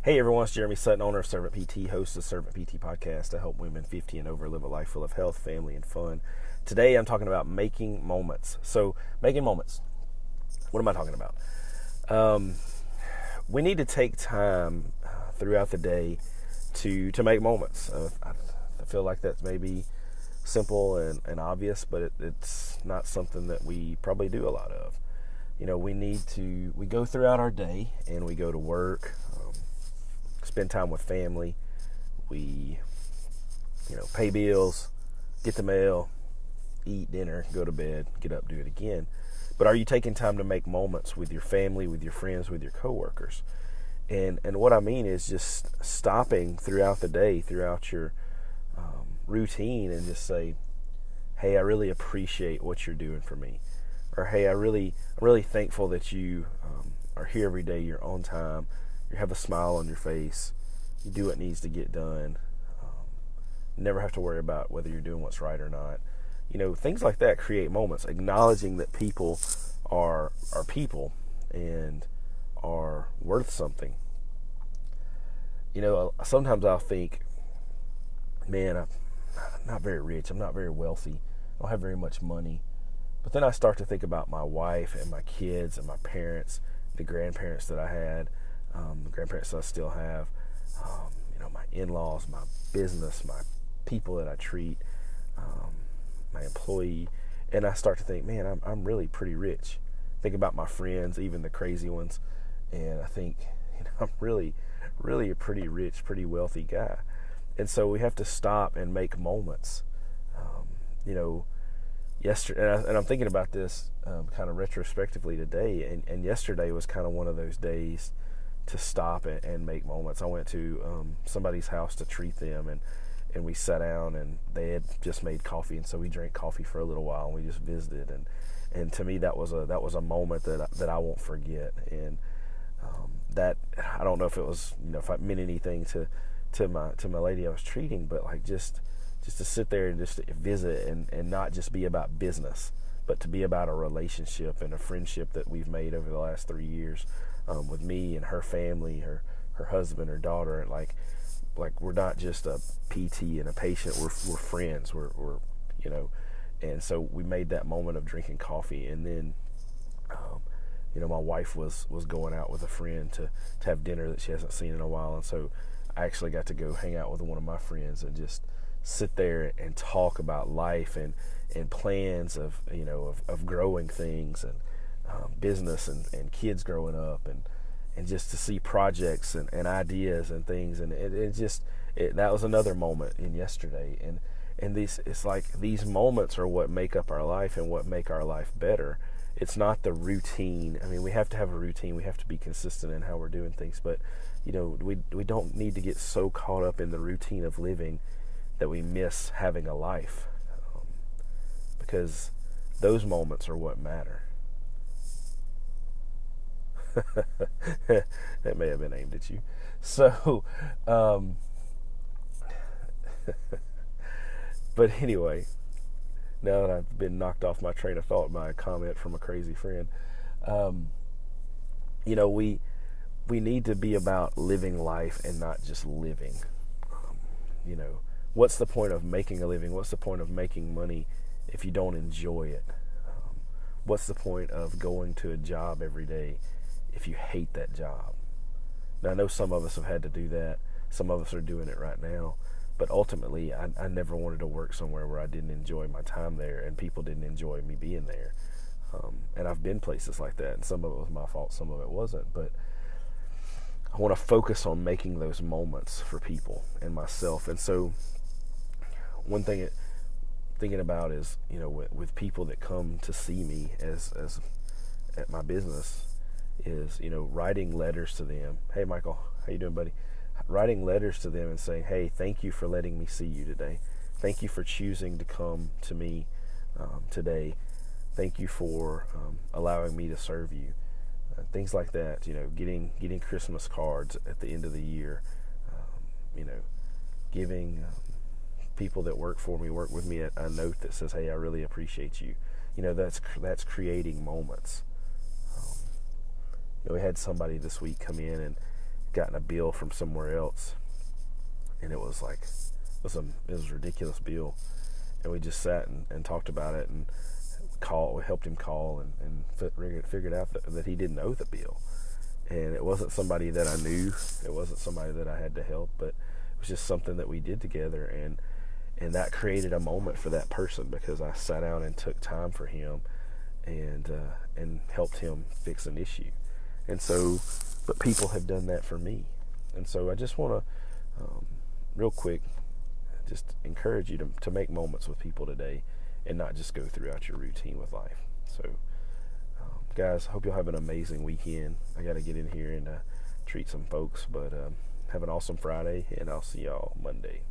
Hey everyone, it's Jeremy Sutton, owner of Servant PT, host of Servant PT podcast to help women 50 and over live a life full of health, family, and fun. Today I'm talking about making moments. So, making moments. What am I talking about? We need to take time throughout the day to make moments. I feel like that's maybe simple and obvious, but it's not something that we probably do a lot of. You know, we go throughout our day and we go to work, spend time with family, we, pay bills, get the mail, eat dinner, go to bed, get up, do it again. But are you taking time to make moments with your family, with your friends, with your coworkers? And what I mean is just stopping throughout the day, throughout your routine, and just say, hey, I really appreciate what you're doing for me. Or, hey, I'm really thankful that you are here every day, you're on time, you have a smile on your face, you do what needs to get done, never have to worry about whether you're doing what's right or not. Things like that create moments, acknowledging that people are people and are worth something. Sometimes I'll think, man, I'm not very rich, I'm not very wealthy, I don't have very much money. But then I start to think about my wife and my kids and my parents, the grandparents that I had, the grandparents that I still have, my in-laws, my business, my people that I treat, my employee, and I start to think, man, I'm really pretty rich. Think about my friends, even the crazy ones, and I think, I'm really a pretty rich, pretty wealthy guy. And so we have to stop and make moments. Yesterday, and I'm thinking about this kind of retrospectively today, and yesterday was kind of one of those days to stop and make moments. I went to somebody's house to treat them, and we sat down, and they had just made coffee, and so we drank coffee for a little while, and we just visited, and to me that was a moment that I won't forget, and that I don't know if it was if it meant anything to my lady I was treating, but like just to sit there and just to visit and not just be about business, but to be about a relationship and a friendship that we've made over the last 3 years with me and her family, her husband, her daughter, and like we're not just a PT and a patient, we're friends, we're and so we made that moment of drinking coffee, and then my wife was going out with a friend to have dinner that she hasn't seen in a while, and so I actually got to go hang out with one of my friends and just sit there and talk about life and plans of growing things and business and kids growing up and just to see projects and ideas and things, and that was another moment in yesterday, and it's like these moments are what make up our life and what make our life better. It's not the routine. I mean, we have to have a routine, we have to be consistent in how we're doing things, but we don't need to get so caught up in the routine of living that we miss having a life, because those moments are what matter. That may have been aimed at you. So, but anyway, now that I've been knocked off my train of thought by a comment from a crazy friend, we need to be about living life and not just living. What's the point of making a living? What's the point of making money if you don't enjoy it? What's the point of going to a job every day if you hate that job? Now, I know some of us have had to do that. Some of us are doing it right now. But ultimately, I never wanted to work somewhere where I didn't enjoy my time there and people didn't enjoy me being there. And I've been places like that, and some of it was my fault, some of it wasn't. But I want to focus on making those moments for people and myself. And so one thing thinking about is, with people that come to see me as at my business is, writing letters to them. Hey, Michael, how you doing, buddy? Writing letters to them and saying, hey, thank you for letting me see you today. Thank you for choosing to come to me today. Thank you for allowing me to serve you. Things like that, getting Christmas cards at the end of the year, giving people that work with me a note that says, hey, I really appreciate you. That's creating moments. We had somebody this week come in and gotten a bill from somewhere else, and it was like it was a ridiculous bill, and we just sat and talked about it, and we helped him call and figured out that he didn't owe the bill. And it wasn't somebody that I knew, it wasn't somebody that I had to help, but it was just something that we did together, and that created a moment for that person, because I sat down and took time for him and helped him fix an issue. And so, but people have done that for me. And so I just want to, real quick, just encourage you to make moments with people today and not just go throughout your routine with life. So, guys, hope you'll have an amazing weekend. I got to get in here and treat some folks, but have an awesome Friday, and I'll see y'all Monday.